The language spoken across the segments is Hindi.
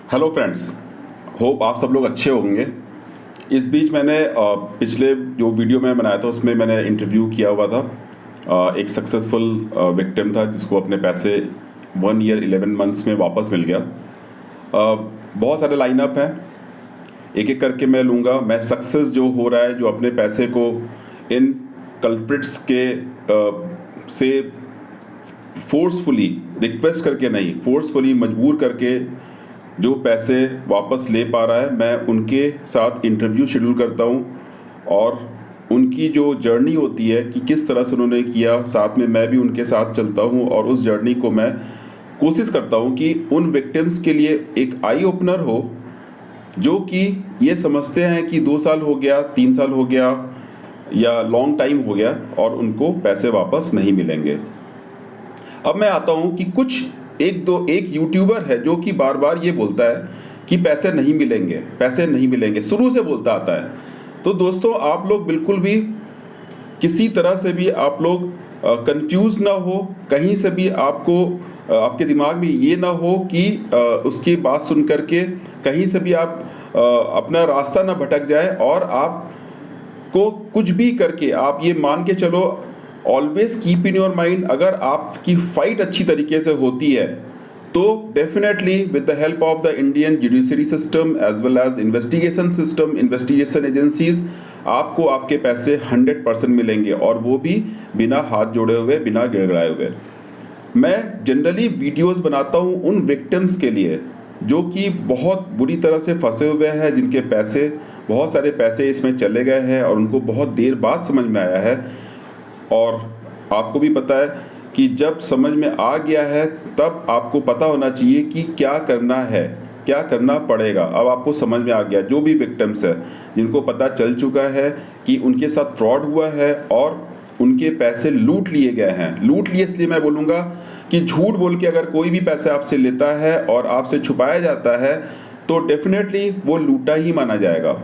हेलो फ्रेंड्स, होप आप सब लोग अच्छे होंगे। इस बीच मैंने पिछले जो वीडियो मैं बनाया था उसमें मैंने इंटरव्यू किया हुआ था। एक सक्सेसफुल विक्टिम था जिसको अपने पैसे 1 ईयर 11 मंथ्स में वापस मिल गया। बहुत सारे लाइनअप हैं, एक एक करके मैं लूँगा। मैं सक्सेस जो हो रहा है, जो अपने पैसे को इन कल्प्रिट्स के से फोर्सफुली रिक्वेस्ट करके नहीं, फोर्सफुली मजबूर करके जो पैसे वापस ले पा रहा है, मैं उनके साथ इंटरव्यू शेड्यूल करता हूँ और उनकी जो जर्नी होती है कि किस तरह से उन्होंने किया, साथ में मैं भी उनके साथ चलता हूँ और उस जर्नी को मैं कोशिश करता हूँ कि उन विक्टिम्स के लिए एक आई ओपनर हो, जो कि ये समझते हैं कि 2 साल हो गया, 3 साल हो गया या लॉन्ग टाइम हो गया और उनको पैसे वापस नहीं मिलेंगे। अब मैं आता हूँ कि एक यूट्यूबर है जो कि बार बार ये बोलता है कि पैसे नहीं मिलेंगे, पैसे नहीं मिलेंगे, शुरू से बोलता आता है। तो दोस्तों, आप लोग बिल्कुल भी किसी तरह से भी आप लोग कंफ्यूज ना हो, कहीं से भी आपको आपके दिमाग में ये ना हो कि उसकी बात सुन करके कहीं से भी आप अपना रास्ता ना भटक जाए और आप को कुछ भी करके आप ये मान के चलो, always keep in your mind, अगर आपकी फाइट अच्छी तरीके से होती है तो definitely with the help of the Indian judiciary system as well as investigation system, investigation agencies, आपको आपके पैसे 100% मिलेंगे और वो भी बिना हाथ जोड़े हुए, बिना गिड़गिड़ाए हुए। मैं जनरली वीडियोस बनाता हूँ उन विक्टिम्स के लिए जो कि बहुत बुरी तरह से फंसे हुए हैं, जिनके पैसे, बहुत सारे पैसे इसमें चले गए हैं और उनको बहुत देर बाद समझ में आया है। और आपको भी पता है कि जब समझ में आ गया है तब आपको पता होना चाहिए कि क्या करना है, क्या करना पड़ेगा। अब आपको समझ में आ गया, जो भी विक्टिम्स है जिनको पता चल चुका है कि उनके साथ फ्रॉड हुआ है और उनके पैसे लूट लिए गए हैं। लूट लिए इसलिए मैं बोलूँगा कि झूठ बोल के अगर कोई भी पैसे आपसे लेता है और आपसे छुपाया जाता है तो डेफिनेटली वो लूटा ही माना जाएगा।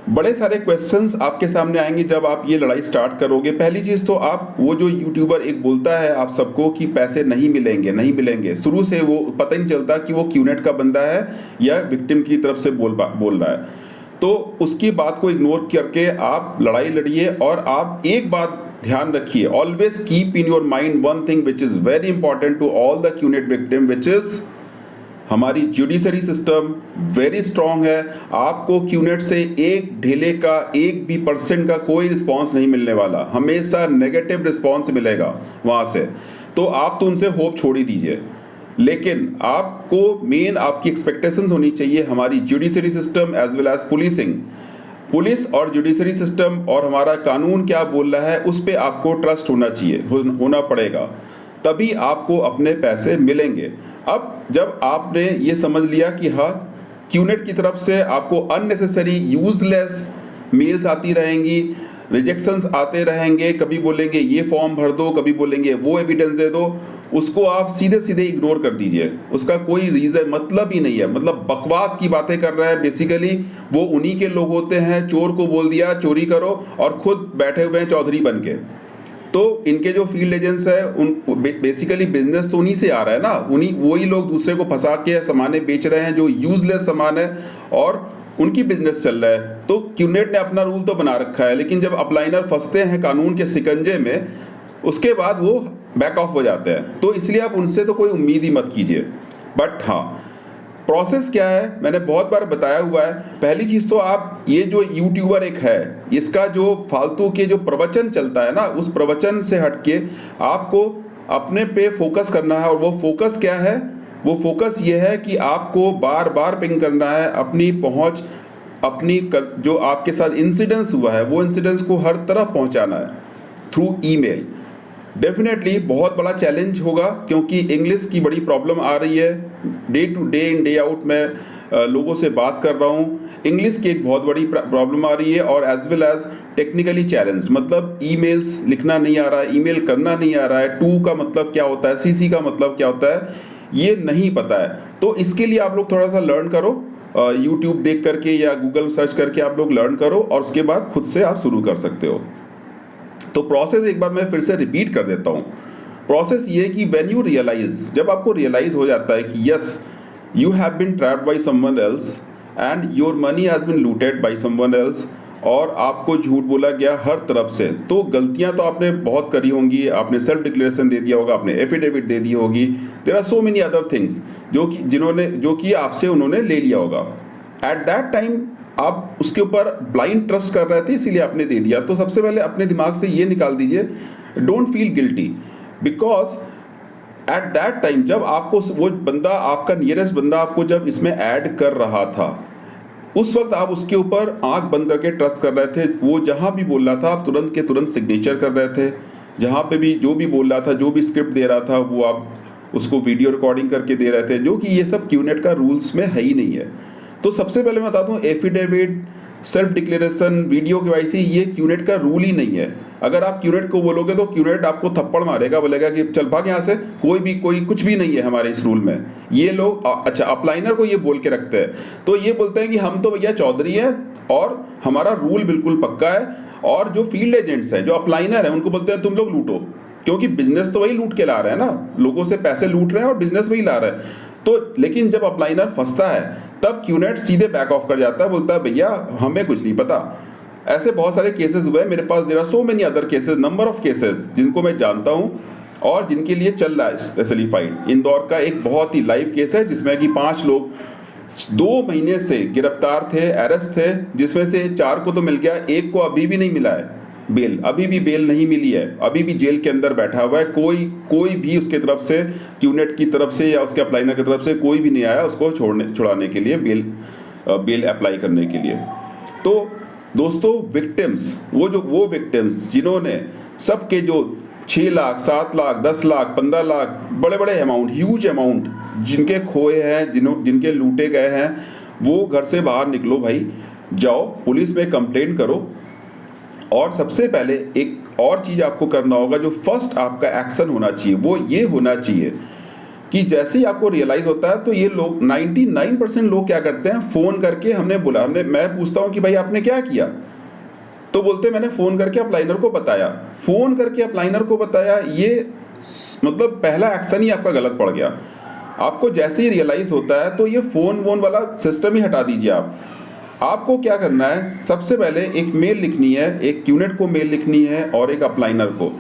बड़े सारे क्वेश्चंस आपके सामने आएंगे जब आप ये लड़ाई स्टार्ट करोगे। पहली चीज़ तो आप, वो जो यूट्यूबर एक बोलता है आप सबको कि पैसे नहीं मिलेंगे, नहीं मिलेंगे, शुरू से वो पता ही नहीं चलता कि वो क्यूनेट का बंदा है या विक्टिम की तरफ से बोल रहा है। तो उसकी बात को इग्नोर करके आप लड़ाई लड़िए और आप एक बात ध्यान रखिए, always keep in your mind one thing which is very important to all the QNet victim, which is हमारी जुडिशरी सिस्टम वेरी स्ट्रांग है। आपको क्यूनेट से एक ढेले का 1% का कोई रिस्पांस नहीं मिलने वाला, हमेशा नेगेटिव रिस्पांस मिलेगा वहाँ से। तो आप तो उनसे होप छोड़ ही दीजिए, लेकिन आपको मेन आपकी एक्सपेक्टेशंस होनी चाहिए हमारी judiciary system as well as police और जुडिशरी सिस्टम और हमारा कानून क्या बोल रहा है उस पर आपको ट्रस्ट होना चाहिए, होना पड़ेगा, तभी आपको अपने पैसे मिलेंगे। अब जब आपने ये समझ लिया कि हाँ, क्यूनेट की तरफ से आपको अननेसेसरी यूजलेस मेल्स आती रहेंगी, रिजेक्शंस आते रहेंगे, कभी बोलेंगे ये फॉर्म भर दो, कभी बोलेंगे वो एविडेंस दे दो, उसको आप सीधे सीधे इग्नोर कर दीजिए। उसका कोई रीज़न, मतलब ही नहीं है, मतलब बकवास की बातें कर रहे हैं। बेसिकली वो उन्हीं के लोग होते हैं, चोर को बोल दिया चोरी करो और खुद बैठे हुए हैं चौधरी बन के। तो इनके जो फील्ड एजेंट्स है उन बेसिकली बिजनेस तो उन्हीं से आ रहा है ना, उन्हीं वही लोग दूसरे को फंसा के सामाने बेच रहे हैं जो यूजलेस सामान है और उनकी बिजनेस चल रहा है। तो क्यूनेट ने अपना रूल तो बना रखा है, लेकिन जब अपलाइनर फंसते हैं कानून के शिकंजे में, उसके बाद वो बैक ऑफ हो जाते हैं। तो इसलिए आप उनसे तो कोई उम्मीद ही मत कीजिए। बट हाँ, प्रोसेस क्या है मैंने बहुत बार बताया हुआ है। पहली चीज़ तो आप, ये जो यूट्यूबर एक है, इसका जो फालतू के जो प्रवचन चलता है ना, उस प्रवचन से हटके आपको अपने पे फोकस करना है। और वो फोकस क्या है? वो फोकस ये है कि आपको बार बार पिंग करना है अपनी पहुंच, जो आपके साथ इंसिडेंस हुआ है वो इंसिडेंस को हर तरफ पहुंचाना है थ्रू ईमेल। डेफिनेटली बहुत बड़ा चैलेंज होगा क्योंकि इंग्लिश की बड़ी प्रॉब्लम आ रही है। Day to day in day out मैं लोगों से बात कर रहा हूँ, इंग्लिश की एक बहुत बड़ी प्रॉब्लम आ रही है और as well as technically challenge, मतलब ईमेल्स लिखना नहीं आ रहा है, ईमेल करना नहीं आ रहा है, टू का मतलब क्या होता है, सीसी का मतलब क्या होता है, ये नहीं पता है। तो इसके लिए आप लोग थोड़ा सा लर्न करो, यूट्यूब देख करके या गूगल सर्च करके आप लोग लर्न करो और उसके बाद खुद से आप शुरू कर सकते हो। तो प्रोसेस एक बार मैं फिर से रिपीट कर देता हूँ। प्रोसेस ये है कि व्हेन यू रियलाइज, जब आपको रियलाइज हो जाता है कि yes you have been trapped by someone else and your money has been looted by someone else, और आपको झूठ बोला गया हर तरफ से। तो गलतियां तो आपने बहुत करी होंगी, आपने सेल्फ डिक्लेरेशन दे दिया होगा, आपने एफिडेविट दे दी होगी, there are so many other things जो कि आपसे उन्होंने ले लिया होगा। एट दैट टाइम आप उसके ऊपर ब्लाइंड ट्रस्ट कर रहे थे, इसीलिए आपने दे दिया। तो सबसे पहले अपने दिमाग से ये निकाल दीजिए, don't feel guilty, because at that time जब आपको वो बंदा, आपका नियरेस्ट बंदा आपको जब इसमें ऐड कर रहा था, उस वक्त आप उसके ऊपर आंख बंद करके ट्रस्ट कर रहे थे। वो जहां भी बोल रहा था आप तुरंत के तुरंत सिग्नेचर कर रहे थे। जहां पे भी जो भी बोल रहा था, जो भी स्क्रिप्ट दे रहा था, वो आप उसको वीडियो रिकॉर्डिंग करके दे रहे थे, जो कि ये सब क्यूनेट का रूल्स में है ही नहीं है। तो सबसे पहले मैं बता दूं, affidavit, self declaration, video KYC, ये क्यूनेट का रूल ही नहीं है। अगर आप क्यूनेट को बोलोगे तो क्यूनेट आपको थप्पड़ मारेगा, बोलेगा कि चल भाग यहाँ से, कोई कुछ भी नहीं है हमारे इस रूल में। ये लोग अच्छा अपलाइनर को ये बोल के रखते हैं, तो ये बोलते हैं कि हम तो भैया चौधरी हैं और हमारा रूल बिल्कुल पक्का है। और जो फील्ड एजेंट्स हैं, जो अपलाइनर है, उनको बोलते हैं तुम लोग लूटो, क्योंकि बिजनेस तो वही लूट के ला रहे हैं ना, लोगों से पैसे लूट रहे हैं और बिजनेस वही ला रहे हैं। तो लेकिन जब अपलाइनर फंसता है तब क्यूनेट सीधे बैक ऑफ कर जाता है, बोलता है भैया हमें कुछ नहीं पता। ऐसे बहुत सारे केसेस हुए मेरे पास, there are so many other cases, number of cases जिनको मैं जानता हूं और जिनके लिए चल रहा है स्पेशली फाइट। इंदौर का एक बहुत ही लाइव केस है जिसमें कि 5 लोग 2 महीने से गिरफ्तार थे, अरेस्ट थे, जिसमें से 4 को तो मिल गया, 1 को अभी भी नहीं मिला है बेल, अभी भी बेल नहीं मिली है, अभी भी जेल के अंदर बैठा हुआ है। कोई भी उसके तरफ से, क्यूनेट की तरफ से या उसके अप्लाइनर की तरफ से कोई भी नहीं आया उसको छुड़ाने के लिए, बेल अप्लाई करने के लिए। तो दोस्तों विक्टिम्स, वो विक्टिम्स जिन्होंने सबके जो 6 लाख, 7 लाख, 10 लाख, 15 लाख, बड़े बड़े अमाउंट, ह्यूज अमाउंट जिनके खोए हैं, जिनके लूटे गए हैं, वो घर से बाहर निकलो भाई, जाओ पुलिस में कंप्लेंट करो। और सबसे पहले एक और चीज़ आपको करना होगा, जो फर्स्ट आपका एक्शन होना चाहिए वो ये होना चाहिए कि जैसे ही आपको रियलाइज होता है, तो ये लोग 99% लोग क्या करते हैं, फ़ोन करके मैं पूछता हूँ कि भाई आपने क्या किया, तो बोलते मैंने फ़ोन करके अपलाइनर को बताया। फ़ोन करके अपलाइनर को बताया, ये मतलब पहला एक्शन ही आपका गलत पड़ गया। आपको जैसे ही रियलाइज होता है तो ये फ़ोन वोन वाला सिस्टम ही हटा दीजिए। आपको क्या करना है, सबसे पहले एक मेल लिखनी है, एक क्यूनेट को मेल लिखनी है और एक अपलाइनर को।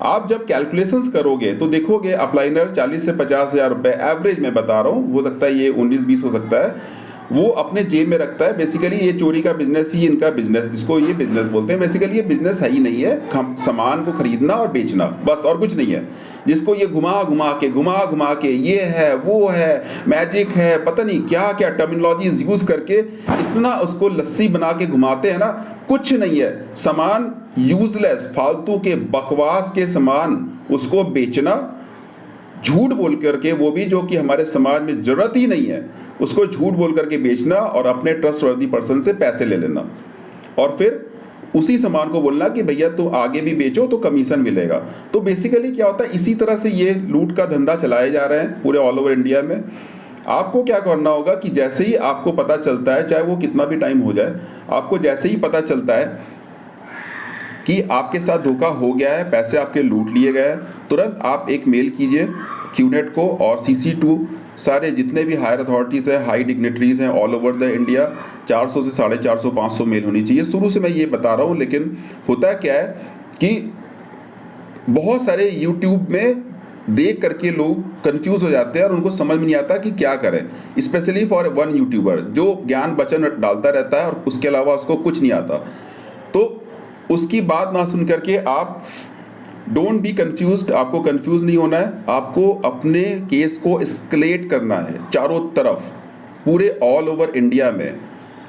आप जब कैलकुलेशंस करोगे तो देखोगे अपलाइनर 40 से 50 हज़ार रुपये एवरेज में बता रहा हूँ, हो सकता है ये 19-20 हो सकता है, वो अपने जेब में रखता है। बेसिकली ये चोरी का बिजनेस ही इनका बिजनेस, जिसको ये बिजनेस बोलते हैं, बेसिकली ये बिजनेस है ही नहीं है, सामान को खरीदना और बेचना, बस और कुछ नहीं है। जिसको ये घुमा घुमा के ये है, वो है, मैजिक है, पता नहीं क्या क्या टर्मिनोलॉजीज यूज करके इतना उसको लस्सी बना के घुमाते हैं ना, कुछ नहीं है। सामान यूजलेस, फालतू के बकवास के सामान, उसको बेचना झूठ बोल करके, वो भी जो कि हमारे समाज में जरूरत ही नहीं है, उसको झूठ बोल करके बेचना और अपने ट्रस्टवर्दी पर्सन से पैसे ले लेना, और फिर उसी सामान को बोलना कि भैया तो आगे भी बेचो तो कमीशन मिलेगा। तो बेसिकली क्या होता है, इसी तरह से ये लूट का धंधा चलाए जा रहे हैं पूरे ऑल ओवर इंडिया में। आपको क्या करना होगा कि जैसे ही आपको पता चलता है, चाहे वो कितना भी टाइम हो जाए, आपको जैसे ही पता चलता है कि आपके साथ धोखा हो गया है, पैसे आपके लूट लिए गए, तुरंत आप एक मेल कीजिए क्यूनेट को और CC2 सारे जितने भी हायर अथॉरिटीज़ हैं, हाई डिग्नेटरीज हैं ऑल ओवर द इंडिया, 400 से 450, 500 मेल होनी चाहिए। शुरू से मैं ये बता रहा हूँ, लेकिन होता क्या है कि बहुत सारे यूट्यूब में देख करके लोग कंफ्यूज हो जाते हैं और उनको समझ में नहीं आता कि क्या करें। स्पेशली फॉर वन यूट्यूबर जो ज्ञान वचन डालता रहता है और उसके अलावा उसको कुछ नहीं आता, तो उसकी बात ना सुन करके आप डोंट बी कंफ्यूज्ड। आपको कंफ्यूज नहीं होना है, आपको अपने केस को एस्केलेट करना है चारों तरफ, पूरे ऑल ओवर इंडिया में।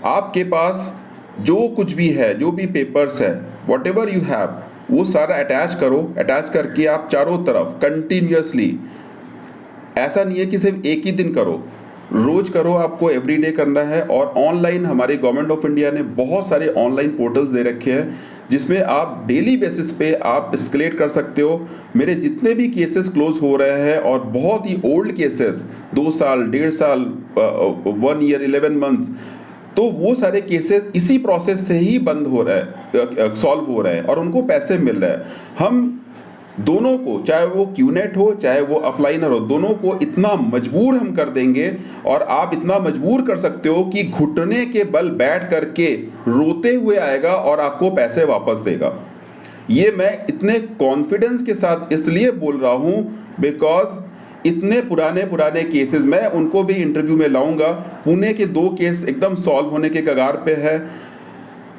आपके पास जो कुछ भी है, जो भी पेपर्स है, वॉट एवर यू हैव, वो सारा अटैच करो। अटैच करके आप चारों तरफ कंटिन्यूसली, ऐसा नहीं है कि सिर्फ एक ही दिन करो, रोज करो, आपको एवरीडे करना है। और ऑनलाइन हमारे गवर्नमेंट ऑफ इंडिया ने बहुत सारे ऑनलाइन पोर्टल्स दे रखे हैं जिसमें आप डेली बेसिस पे आप एस्केलेट कर सकते हो। मेरे जितने भी केसेस क्लोज हो रहे हैं, और बहुत ही ओल्ड केसेस, 2 साल, 1.5 साल, 1 ईयर, 11 मंथ्स, तो वो सारे केसेस इसी प्रोसेस से ही बंद हो रहा है, सॉल्व हो रहे हैं और उनको पैसे मिल रहे हैं। हम दोनों को, चाहे वो क्यूनेट हो चाहे वो अपलाइनर हो, दोनों को इतना मजबूर हम कर देंगे, और आप इतना मजबूर कर सकते हो कि घुटने के बल बैठ करके रोते हुए आएगा और आपको पैसे वापस देगा। ये मैं इतने कॉन्फिडेंस के साथ इसलिए बोल रहा हूं बिकॉज इतने पुराने केसेस, मैं उनको भी इंटरव्यू में लाऊंगा। पुणे के 2 केस एकदम सॉल्व होने के कगार पे है।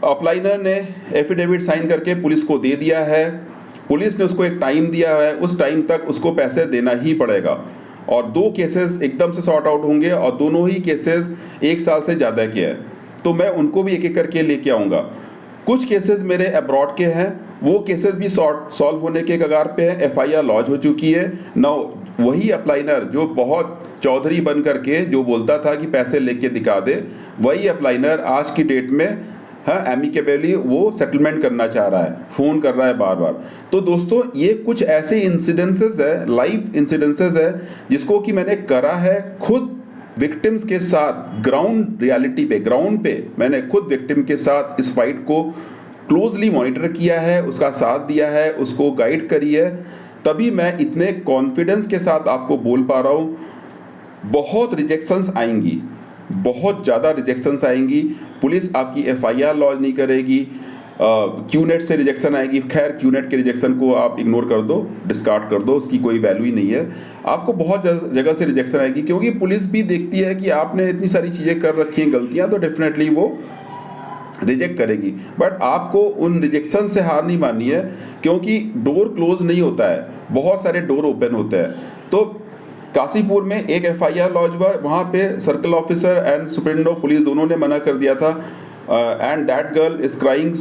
अपलाइनर ने एफिडेविट साइन करके पुलिस को दे दिया है, पुलिस ने उसको एक टाइम दिया है, उस टाइम तक उसको पैसे देना ही पड़ेगा, और 2 केसेस एकदम से सॉर्ट आउट होंगे, और दोनों ही केसेस 1 साल से ज़्यादा के हैं। तो मैं उनको भी एक एक करके लेके आऊँगा। कुछ केसेस मेरे अब्रॉड के हैं, वो केसेस भी सॉल्व होने के कगार पे हैं, FIR लॉन्च हो चुकी है। नाउ वही अपलाइनर जो बहुत चौधरी बन करके जो बोलता था कि पैसे लेके दिखा दे, वही अपलाइनर आज की डेट में एमिकेबली वो सेटलमेंट करना चाह रहा है, फ़ोन कर रहा है बार बार। तो दोस्तों ये कुछ ऐसे इंसिडेंसेस है, लाइव इंसिडेंसेस है, जिसको कि मैंने करा है खुद विक्टिम्स के साथ, ग्राउंड रियलिटी पे, ग्राउंड पे मैंने खुद विक्टिम के साथ इस फाइट को क्लोजली मॉनिटर किया है, उसका साथ दिया है, उसको गाइड करी है, तभी मैं इतने कॉन्फिडेंस के साथ आपको बोल पा रहा हूँ। बहुत रिजेक्शंस आएंगी, बहुत ज़्यादा रिजेक्शंस आएंगी, पुलिस आपकी FIR लॉन्च नहीं करेगी, क्यूनेट से रिजेक्शन आएगी। खैर क्यूनेट के रिजेक्शन को आप इग्नोर कर दो, डिस्कार्ड कर दो, उसकी कोई वैल्यू ही नहीं है। आपको बहुत जगह से रिजेक्शन आएगी, क्योंकि पुलिस भी देखती है कि आपने इतनी सारी चीज़ें कर रखी हैं गलतियाँ, तो डेफिनेटली वो रिजेक्ट करेगी। बट आपको उन रिजेक्शन से हार नहीं माननी है, क्योंकि डोर क्लोज नहीं होता है, बहुत सारे डोर ओपन होते हैं। तो काशीपुर में एक FIR लॉन्च हुआ, वहाँ पे circle officer and superintendent of police दोनों ने मना कर दिया था, and that girl is crying,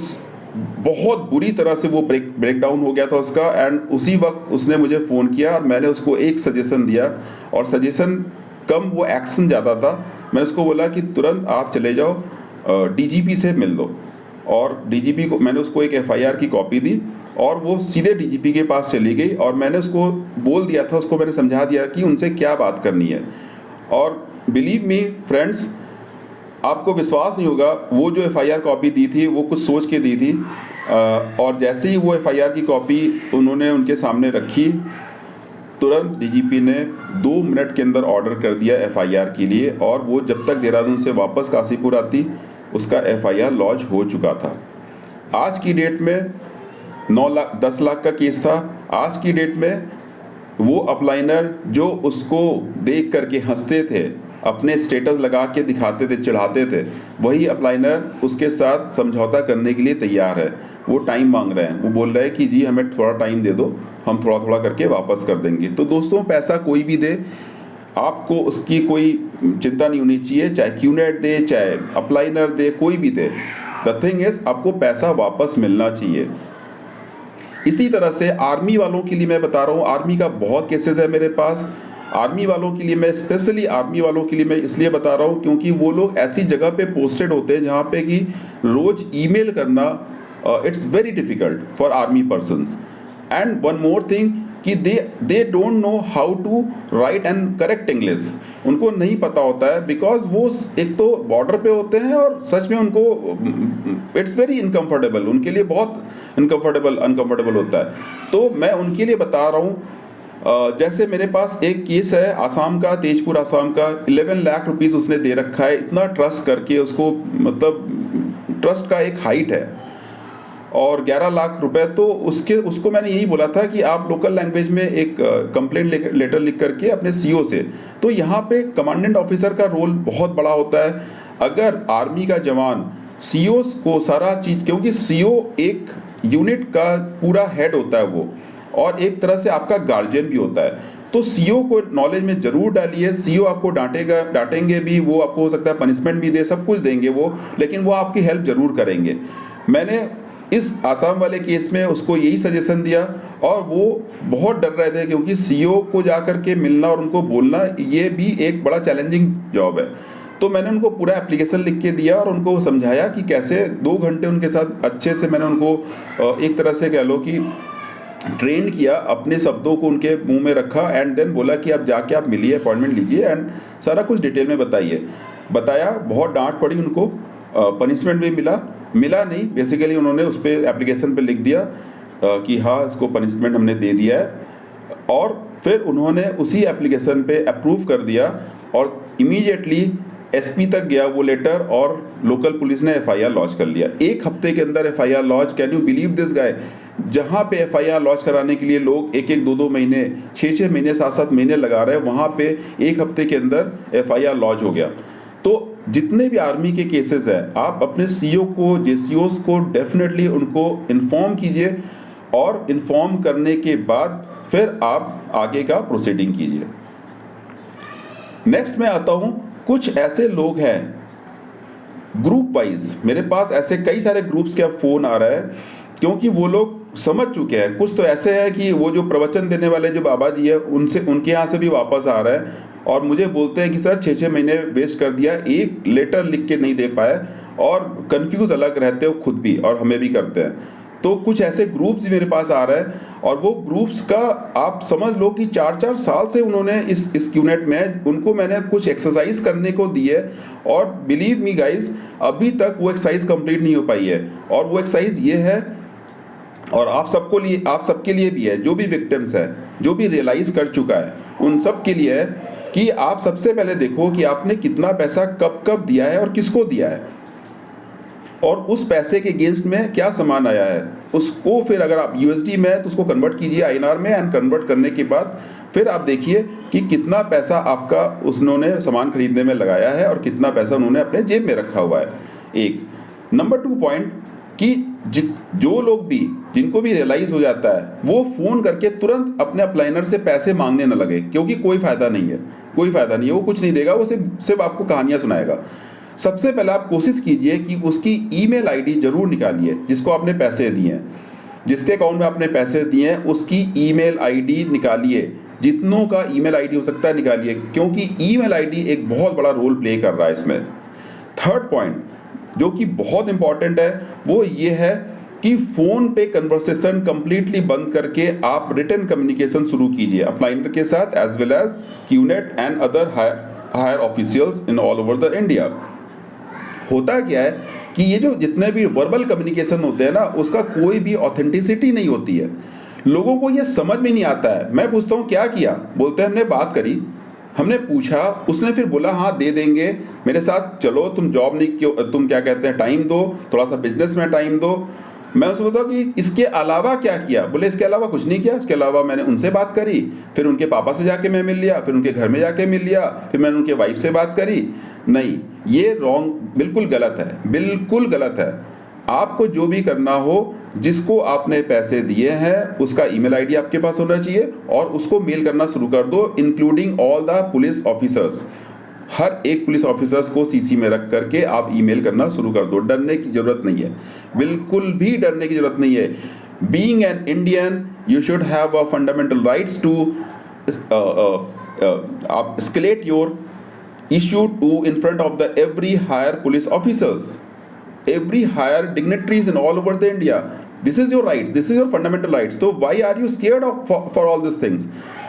बहुत बुरी तरह से वो ब्रेक डाउन हो गया था उसका। एंड उसी वक्त उसने मुझे फ़ोन किया और मैंने उसको एक सजेशन दिया, और सजेशन कम वो एक्शन ज़्यादा था। मैं उसको बोला कि तुरंत आप चले जाओ DGP से मिल लो, और DGP को मैंने उसको एक FIR की कॉपी दी, और वो सीधे DGP के पास चली गई, और मैंने उसको बोल दिया था, उसको मैंने समझा दिया कि उनसे क्या बात करनी है। और बिलीव मी फ्रेंड्स, आपको विश्वास नहीं होगा, वो जो FIR कॉपी दी थी वो कुछ सोच के दी थी, और जैसे ही वो FIR की कॉपी उन्होंने उनके सामने रखी, तुरंत DGP ने 2 मिनट के अंदर ऑर्डर कर दिया FIR के लिए, और वो जब तक देहरादून से वापस काशीपुर आती उसका FIR लॉन्च हो चुका था। आज की डेट में 10 लाख का केस था। आज की डेट में वो अपलाइनर जो उसको देख करके हंसते थे, अपने स्टेटस लगा के दिखाते थे, चढ़ाते थे, वही अपलाइनर उसके साथ समझौता करने के लिए तैयार है। वो टाइम मांग रहे हैं, वो बोल रहे हैं कि जी हमें थोड़ा टाइम दे दो, हम थोड़ा थोड़ा करके वापस कर देंगे। तो दोस्तों पैसा कोई भी दे, आपको उसकी कोई चिंता नहीं होनी चाहिए, चाहे क्यूनेट दे, चाहे अपलाइनर दे, कोई भी दे। द थिंग इज आपको पैसा वापस मिलना चाहिए। इसी तरह से आर्मी वालों के लिए मैं बता रहा हूँ, आर्मी का बहुत केसेस है मेरे पास। आर्मी वालों के लिए मैं स्पेशली आर्मी वालों के लिए मैं इसलिए बता रहा हूँ क्योंकि वो लोग ऐसी जगह पे पोस्टेड होते हैं जहाँ पे कि रोज ईमेल करना it's very difficult for army persons. And one more thing कि they don't know how to write and correct English, उनको नहीं पता होता है, बिकॉज वो एक तो बॉर्डर पे होते हैं और सच में उनको इट्स वेरी इनकम्फर्टेबल, उनके लिए बहुत अनकम्फर्टेबल होता है। तो मैं उनके लिए बता रहा हूँ, जैसे मेरे पास एक केस है आसाम का, तेजपुर आसाम का, 11 लाख रुपीज़ उसने दे रखा है, इतना ट्रस्ट करके उसको, मतलब ट्रस्ट का एक हाइट है, और 11 लाख रुपए। तो उसको मैंने यही बोला था कि आप लोकल लैंग्वेज में एक कंप्लेंट लेटर लिख करके अपने CO से। तो यहाँ पे कमांडेंट ऑफिसर का रोल बहुत बड़ा होता है। अगर आर्मी का जवान CO को सारा चीज़, क्योंकि CO एक यूनिट का पूरा हेड होता है वो, और एक तरह से आपका गार्जियन भी होता है, तो CO को नॉलेज में जरूर डालिए। CO आपको डांटेंगे भी, वो आपको हो सकता है पनिशमेंट भी दे, सब कुछ देंगे वो, लेकिन वो आपकी हेल्प जरूर करेंगे। मैंने इस आसाम वाले केस में उसको यही सजेशन दिया, और वो बहुत डर रहे थे क्योंकि CO को जा करके मिलना और उनको बोलना ये भी एक बड़ा चैलेंजिंग जॉब है। तो मैंने उनको पूरा एप्लीकेशन लिख के दिया और उनको समझाया कि कैसे 2 घंटे उनके साथ अच्छे से मैंने उनको एक तरह से कह लो कि ट्रेन किया, अपने शब्दों को उनके मुंह में रखा, एंड देन बोला कि अब जाके आप मिलिए, अपॉइंटमेंट लीजिए, एंड सारा कुछ डिटेल में बताया। बहुत डांट पड़ी उनको, पनिशमेंट भी मिला नहीं, बेसिकली उन्होंने उस पर एप्लीकेशन पे लिख दिया, कि हाँ इसको पनिशमेंट हमने दे दिया है, और फिर उन्होंने उसी एप्लीकेशन पे अप्रूव कर दिया और इमीडिएटली एसपी तक गया वो लेटर और लोकल पुलिस ने एफआईआर लॉन्च कर लिया। एक हफ्ते के अंदर FIR launch. Can you believe this guy? जहाँ पे एफआईआर लॉन्च कराने के लिए लोग एक एक दो दो महीने, 6 महीने, 7 महीने लगा रहे हैं, वहाँ पे एक हफ्ते के अंदर एफआईआर लॉन्च हो गया। तो जितने भी आर्मी के केसेस हैं, आप अपने सीओ को, जेसीओस को डेफिनेटली उनको इन्फॉर्म कीजिए, और इन्फॉर्म करने के बाद फिर आप आगे का प्रोसीडिंग कीजिए। नेक्स्ट मैं आता हूँ, कुछ ऐसे लोग हैं ग्रुप वाइज, मेरे पास ऐसे कई सारे ग्रुप्स के अब फ़ोन आ रहा है, क्योंकि वो लोग समझ चुके हैं। कुछ तो ऐसे हैं कि वो जो प्रवचन देने वाले जो बाबा जी है, उनके यहाँ से भी वापस आ रहा है और मुझे बोलते हैं कि सर 6 महीने वेस्ट कर दिया, एक लेटर लिख के नहीं दे पाए, और कंफ्यूज अलग रहते हो खुद भी और हमें भी करते हैं। तो कुछ ऐसे ग्रुप्स मेरे पास आ रहे हैं, और वो ग्रुप्स का आप समझ लो कि 4-4 साल से उन्होंने इस क्यूनेट में, उनको मैंने कुछ एक्सरसाइज करने को दी है, और बिलीव मी गाइज अभी तक वो एक्सरसाइज कंप्लीट नहीं हो पाई है। और वो एक्सरसाइज ये है, और आप सबके लिए भी है, जो भी विक्टिम्स है, जो भी रियलाइज कर चुका है, उन सब के लिए है कि आप सबसे पहले देखो कि आपने कितना पैसा कब कब दिया है और किसको दिया है, और उस पैसे के अगेंस्ट में क्या सामान आया है। उसको फिर अगर आप यूएसडी में है तो उसको कन्वर्ट कीजिए आईएनआर में, एंड कन्वर्ट करने के बाद फिर आप देखिए कि कितना पैसा आपका उन्होंने सामान खरीदने में लगाया है और कितना पैसा उन्होंने अपने जेब में रखा हुआ है। एक नंबर 2 पॉइंट, कि जो लोग भी, जिनको भी रियलाइज हो जाता है, वो फ़ोन करके तुरंत अपने अपलाइनर से पैसे मांगने न लगे, क्योंकि कोई फ़ायदा नहीं है, कोई फ़ायदा नहीं है, वो कुछ नहीं देगा, वो सिर्फ आपको कहानियाँ सुनाएगा। सबसे पहले आप कोशिश कीजिए कि उसकी ईमेल आईडी जरूर निकालिए, जिसको आपने पैसे दिए हैं, जिसके अकाउंट में आपने पैसे दिए हैं उसकी ईमेल आईडी निकालिए, जितनों का ईमेल आईडी हो सकता है निकालिए, क्योंकि ईमेल आईडी एक बहुत बड़ा रोल प्ले कर रहा है इसमें। थर्ड पॉइंट जो कि बहुत इंपॉर्टेंट है, वो ये है कि फ़ोन पे कन्वर्सेशन कंप्लीटली बंद करके आप रिटन कम्युनिकेशन शुरू कीजिए अपलाइनर के साथ, as well as QNet and other higher officials in all over the India. होता क्या है कि ये जो जितने भी वर्बल कम्युनिकेशन होते हैं ना, उसका कोई भी ऑथेंटिसिटी नहीं होती है, लोगों को ये समझ में नहीं आता है। मैं पूछता हूँ क्या किया, बोलते हैं हमने बात करी, हमने पूछा, उसने फिर बोला हाँ दे देंगे, मेरे साथ चलो, तुम जॉब नहीं, क्यों तुम क्या कहते हैं टाइम दो, थोड़ा सा बिजनेस में टाइम दो। मैं उसको बताऊँ कि इसके अलावा क्या किया, बोले इसके अलावा कुछ नहीं किया, इसके अलावा मैंने उनसे बात करी, फिर उनके पापा से जाके मैं मिल लिया, फिर उनके घर में जाके मिल लिया, फिर मैंने उनके वाइफ से बात करी। नहीं, ये रॉन्ग, बिल्कुल गलत है, बिल्कुल गलत है। आपको जो भी करना हो, जिसको आपने पैसे दिए हैं उसका ईमेल आईडी आपके पास होना चाहिए, और उसको मेल करना शुरू कर दो, including all the police officers. हर एक पुलिस ऑफिसर्स को सीसी में रख करके आप ईमेल करना शुरू कर दो। डरने की जरूरत नहीं है, बिल्कुल भी डरने की जरूरत नहीं है। Being an Indian you should have a fundamental rights to आप escalate your issue to in front of the every higher police officers, every higher dignitaries in all over the India. This is your rights, this is your fundamental rights. So why are you scared of for all these things?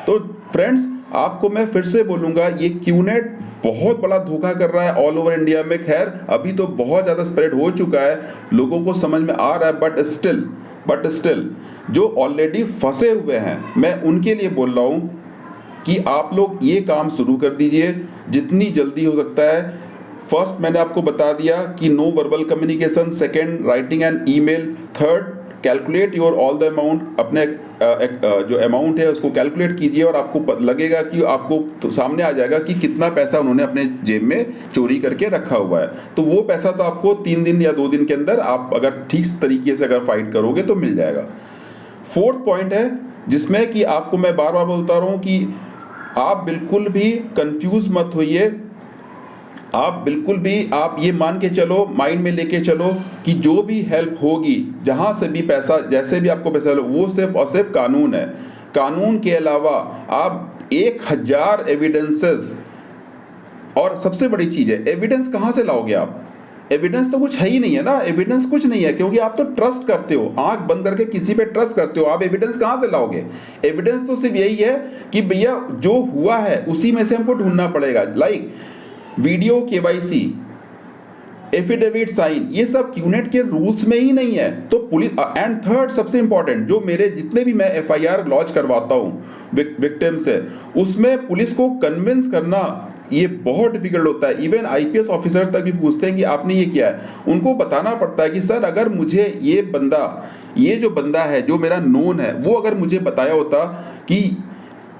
तो friends, आपको मैं फिर से बोलूँगा, ये क्यूनेट बहुत बड़ा धोखा कर रहा है ऑल ओवर इंडिया में। खैर अभी तो बहुत ज़्यादा स्प्रेड हो चुका है, लोगों को समझ में आ रहा है, बट स्टिल जो ऑलरेडी फंसे हुए हैं, मैं उनके लिए बोल रहा हूँ कि आप लोग ये काम शुरू कर दीजिए जितनी जल्दी हो सकता है। फर्स्ट मैंने आपको बता दिया कि no verbal communication, second writing and email, third calculate your all the amount, अपने जो अमाउंट है उसको कैलकुलेट कीजिए, और आपको लगेगा कि आपको तो सामने आ जाएगा कि कितना पैसा उन्होंने अपने जेब में चोरी करके रखा हुआ है। तो वो पैसा तो आपको 3 दिन या 2 दिन के अंदर, आप अगर ठीक तरीके से अगर फाइट करोगे तो मिल जाएगा। फोर्थ पॉइंट है जिसमें कि आपको मैं बार बार बोलता रहा हूँ कि आप बिल्कुल भी कंफ्यूज मत होइए, आप बिल्कुल भी आप ये मान के चलो, माइंड में लेके चलो कि जो भी हेल्प होगी, जहाँ से भी पैसा, जैसे भी आपको पैसा, वो सिर्फ और सिर्फ कानून है। कानून के अलावा आप 1000 एविडेंसेस, और सबसे बड़ी चीज़ है एविडेंस कहाँ से लाओगे आप? एविडेंस तो कुछ है ही नहीं है ना, एविडेंस कुछ नहीं है, क्योंकि आप तो ट्रस्ट करते हो, आंख बंद करके किसी पे ट्रस्ट करते हो, आप एविडेंस कहाँ से लाओगे? एविडेंस तो सिर्फ यही है कि भैया जो हुआ है उसी में से हमको ढूंढना पड़ेगा। Like video KYC, affidavit sign, ये सब क्यूनेट के रूल्स में ही नहीं है। तो पुलिस एंड थर्ड सबसे इंपॉर्टेंट, जो मेरे जितने भी मैं एफआईआर लॉन्च करवाता हूँ विक्टिम से, उसमें पुलिस को कन्विंस करना ये बहुत डिफिकल्ट होता है। इवन आईपीएस ऑफिसर तक भी पूछते हैं कि आपने ये किया है, उनको बताना पड़ता है कि सर अगर मुझे ये जो बंदा है जो मेरा नोन है, वो अगर मुझे बताया होता कि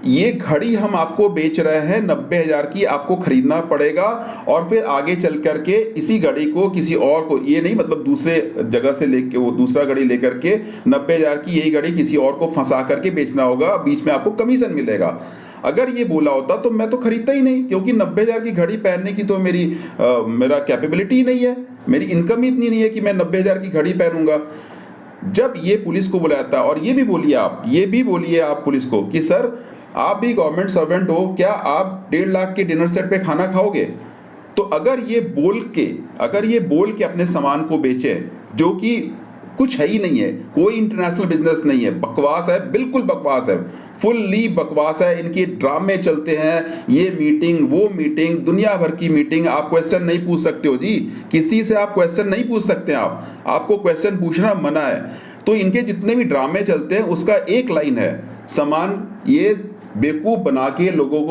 ये घड़ी हम आपको बेच रहे हैं 90,000 की, आपको खरीदना पड़ेगा और फिर आगे चल करके इसी घड़ी को किसी और को, ये नहीं मतलब दूसरे जगह से लेके वो दूसरा घड़ी लेकर के 90,000 की यही घड़ी किसी और को फंसा करके बेचना होगा, बीच में आपको कमीशन मिलेगा, अगर ये बोला होता तो मैं तो खरीदता ही नहीं, क्योंकि 90,000 की घड़ी पहनने की तो मेरा कैपेबिलिटी ही नहीं है, मेरी इनकम ही इतनी नहीं है कि मैं 90,000 की घड़ी पहनूंगा। जब ये पुलिस को बुलाया था, और ये भी बोलिए आप पुलिस को कि सर आप भी गवर्नमेंट सर्वेंट हो, क्या आप 1.5 लाख के डिनर सेट पे खाना खाओगे? तो अगर ये बोल के अपने सामान को बेचे, जो कि कुछ है ही नहीं है, कोई इंटरनेशनल बिजनेस नहीं है, बकवास है, बिल्कुल बकवास है, फुल्ली बकवास है, इनके ड्रामे चलते हैं, ये मीटिंग वो मीटिंग, दुनिया भर की मीटिंग, आप क्वेश्चन नहीं पूछ सकते हो जी, किसी से आप क्वेश्चन नहीं पूछ सकते, आपको क्वेश्चन पूछना मना है। तो इनके जितने भी ड्रामे चलते हैं उसका एक लाइन है, सामान ये बेवकूफ़ बना के लोगों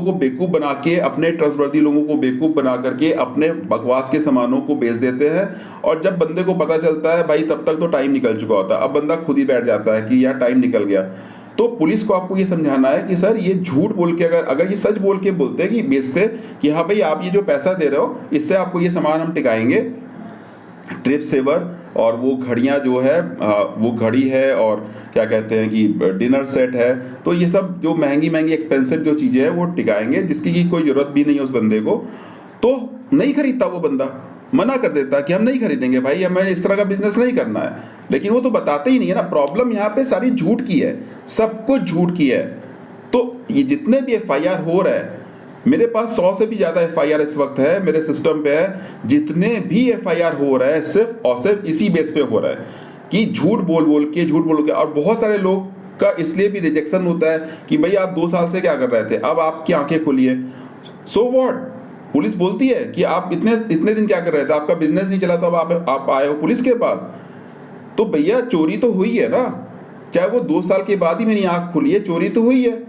को बेवकूफ़ बना के, अपने ट्रस्टवर्दी लोगों को बेवकूफ़ बना करके अपने बकवास के सामानों को बेच देते हैं, और जब बंदे को पता चलता है भाई तब तक तो टाइम निकल चुका होता है, अब बंदा खुद ही बैठ जाता है कि यार टाइम निकल गया। तो पुलिस को आपको ये समझाना है कि सर ये झूठ बोल के, अगर ये सच बोल के बोलते कि बेचते कि हाँ भाई आप ये जो पैसा दे रहे हो इससे आपको ये सामान हम टिकाएंगे, ट्रिप सेवर और वो घड़ियाँ जो है वो घड़ी है और क्या कहते हैं कि डिनर सेट है, तो ये सब जो महंगी एक्सपेंसिव जो चीज़ें हैं वो टिकाएंगे, जिसकी की कोई ज़रूरत भी नहीं है उस बंदे को, तो नहीं खरीदता, वो बंदा मना कर देता कि हम नहीं खरीदेंगे भाई, हमें इस तरह का बिजनेस नहीं करना है। लेकिन वो तो बताते ही नहीं है ना, प्रॉब्लम यहाँ पे सारी झूठ की है, सब कुछ झूठ की है। तो ये जितने भी एफआईआर हो रहे हैं, मेरे पास 100 से भी ज़्यादा एफआईआर इस वक्त है मेरे सिस्टम पे है, जितने भी एफआईआर हो रहे हैं सिर्फ और सिर्फ इसी बेस पे हो रहा है कि झूठ बोल के। और बहुत सारे लोग का इसलिए भी रिजेक्शन होता है कि भाई आप 2 साल से क्या कर रहे थे, अब आपकी आंखें खुली है, सो व्हाट, पुलिस बोलती है कि आप इतने दिन क्या कर रहे थे, आपका बिजनेस नहीं चला तो अब आप आए हो पुलिस के पास। तो भैया चोरी तो हुई है ना, चाहे वो 2 साल के बाद ही मेरी आंख खुली है, चोरी तो हुई है,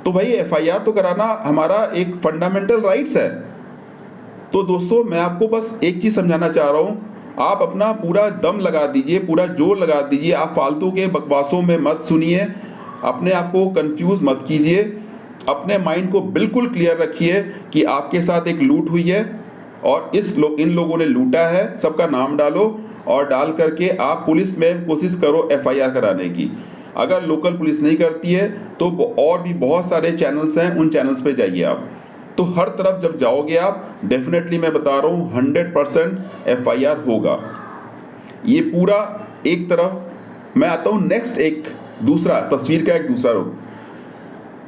तो भाई एफआईआर तो कराना हमारा एक फंडामेंटल राइट्स है। तो दोस्तों मैं आपको बस एक चीज़ समझाना चाह रहा हूँ, आप अपना पूरा दम लगा दीजिए, पूरा जोर लगा दीजिए, आप फालतू के बकवासों में मत सुनिए, अपने आप को कंफ्यूज मत कीजिए, अपने माइंड को बिल्कुल क्लियर रखिए कि आपके साथ एक लूट हुई है और इन लोगों ने लूटा है, सबका नाम डालो और डाल करके आप पुलिस में कोशिश करो एफआईआर कराने की। अगर लोकल पुलिस नहीं करती है तो और भी बहुत सारे चैनल्स हैं, उन चैनल्स पे जाइए आप। तो हर तरफ जब जाओगे आप, डेफिनेटली मैं बता रहा हूँ 100% एफआईआर होगा। ये पूरा एक तरफ। मैं आता हूँ नेक्स्ट एक दूसरा तस्वीर का एक दूसरा रूप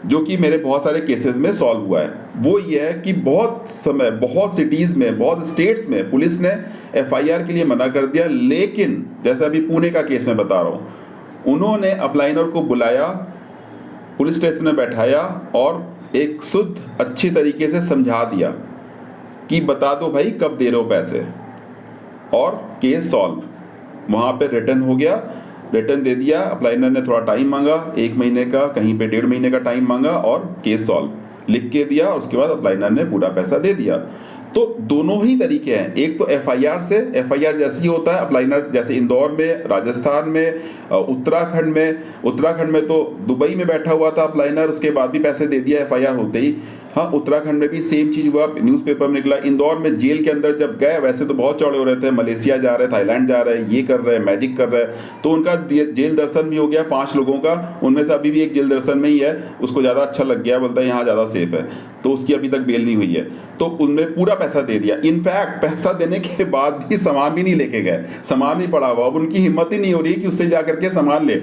जो कि मेरे बहुत सारे केसेस में सॉल्व हुआ है। वो ये है कि बहुत समय, बहुत सिटीज़ में, बहुत स्टेट्स में पुलिस ने एफआईआर के लिए मना कर दिया, लेकिन जैसे अभी पुणे का केस मैं बता रहा हूँ, उन्होंने अपलाइनर को बुलाया, पुलिस स्टेशन में बैठाया और एक शुद्ध अच्छी तरीके से समझा दिया कि बता दो भाई कब दे रहे हो पैसे, और केस सॉल्व। वहाँ पे रिटर्न हो गया, रिटर्न दे दिया, अपलाइनर ने थोड़ा टाइम मांगा, 1 महीने का, कहीं पे 1.5 महीने का टाइम मांगा और केस सॉल्व लिख के दिया, और उसके बाद अपलाइनर ने पूरा पैसा दे दिया। तो दोनों ही तरीके हैं, एक तो एफआईआर जैसे ही होता है अपलाइनर, जैसे इंदौर में, राजस्थान में, उत्तराखंड में तो दुबई में बैठा हुआ था अपलाइनर, उसके बाद भी पैसे दे दिया एफआईआर होते ही। हाँ, उत्तराखंड में भी सेम चीज़ हुआ, न्यूज़पेपर में निकला। इंदौर में जेल के अंदर जब गए, वैसे तो बहुत चौड़े हो रहे थे, मलेशिया जा रहे, थाईलैंड जा रहे, ये कर रहे, मैजिक कर रहे, तो उनका जेल दर्शन भी हो गया 5 लोगों का, उनमें से अभी भी एक जेल दर्शन में ही है, उसको ज़्यादा अच्छा लग गया, बोलता है यहाँ ज़्यादा सेफ है, तो उसकी अभी तक बेल नहीं हुई है। तो उनमें पूरा पैसा दे दिया, इनफैक्ट पैसा देने के बाद भी सामान भी नहीं लेके गए, सामान नहीं पड़ा हुआ, अब उनकी हिम्मत ही नहीं हो रही कि उससे जा करके सामान ले।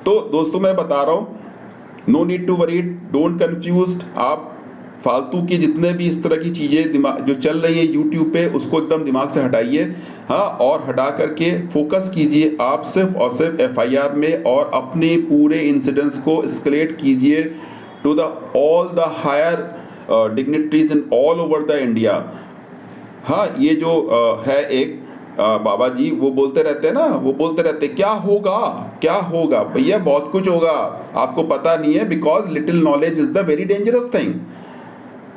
तो दोस्तों मैं बता रहा हूँ, no need to worry, don't confused. आप फालतू की जितने भी इस तरह की चीज़ें दिमाग जो चल रही है यूट्यूब पे, उसको एकदम दिमाग से हटाइए, हाँ, और हटा करके फोकस कीजिए आप सिर्फ और सिर्फ एफआईआर में, और अपने पूरे इंसिडेंट्स को एस्केलेट कीजिए to the all the higher dignitaries in all over the India. हाँ, ये जो है एक बाबा जी वो बोलते रहते हैं ना, वो बोलते रहते हैं, क्या होगा भैया, बहुत कुछ होगा, आपको पता नहीं है, because little knowledge is the very dangerous thing.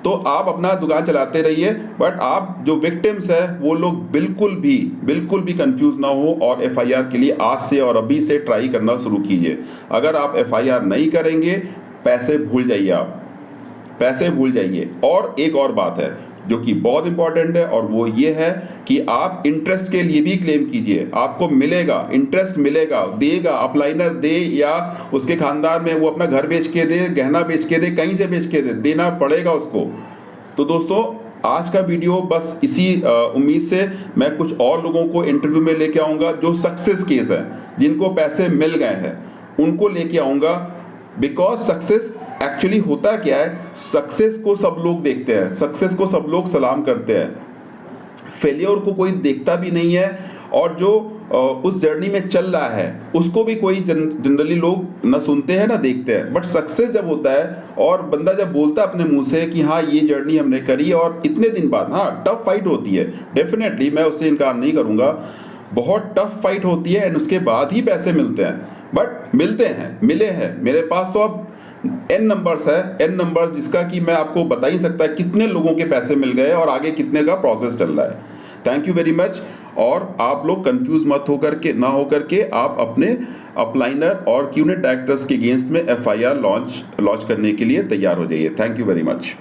तो आप अपना दुकान चलाते रहिए, बट आप जो विक्टिम्स है वो लोग बिल्कुल भी कंफ्यूज ना हो, और एफआईआर के लिए आज से और अभी से ट्राई करना शुरू कीजिए। अगर आप एफआईआर नहीं करेंगे, पैसे भूल जाइए, आप पैसे भूल जाइए। और एक और बात है जो कि बहुत इंपॉर्टेंट है, और वो ये है कि आप इंटरेस्ट के लिए भी क्लेम कीजिए, आपको मिलेगा, इंटरेस्ट मिलेगा, देगा, अपलाइनर दे या उसके खानदान में वो अपना घर बेच के दे, गहना बेच के दे, कहीं से बेच के दे, देना पड़ेगा उसको। तो दोस्तों, आज का वीडियो बस इसी उम्मीद से मैं कुछ और लोगों को इंटरव्यू में लेके आऊँगा जो सक्सेस केस है, जिनको पैसे मिल गए हैं, उनको लेके आऊँगा। बिकॉज सक्सेस एक्चुअली होता क्या है, सक्सेस को सब लोग देखते हैं, सक्सेस को सब लोग सलाम करते हैं, फेलियर को कोई देखता भी नहीं है, और जो उस जर्नी में चल रहा है उसको भी कोई जनरली लोग ना सुनते हैं ना देखते हैं। बट सक्सेस जब होता है और बंदा जब बोलता है अपने मुंह से कि हाँ ये जर्नी हमने करी, और इतने दिन बाद, हाँ टफ फाइट होती है, डेफिनेटली मैं उससे इनकार नहीं करूँगा, बहुत टफ फाइट होती है, एंड उसके बाद ही पैसे मिलते हैं। बट मिलते हैं, मिले हैं मेरे पास तो अब एन नंबर्स है, एन नंबर्स, जिसका कि मैं आपको बता ही सकता कितने लोगों के पैसे मिल गए और आगे कितने का प्रोसेस चल रहा है। Thank you very much. और आप लोग कंफ्यूज मत होकर के, ना होकर के आप अपने अपलाइनर और क्यूनेट एक्टर्स के अगेंस्ट में एफआईआर लॉन्च करने के लिए तैयार हो जाइए। Thank you very much.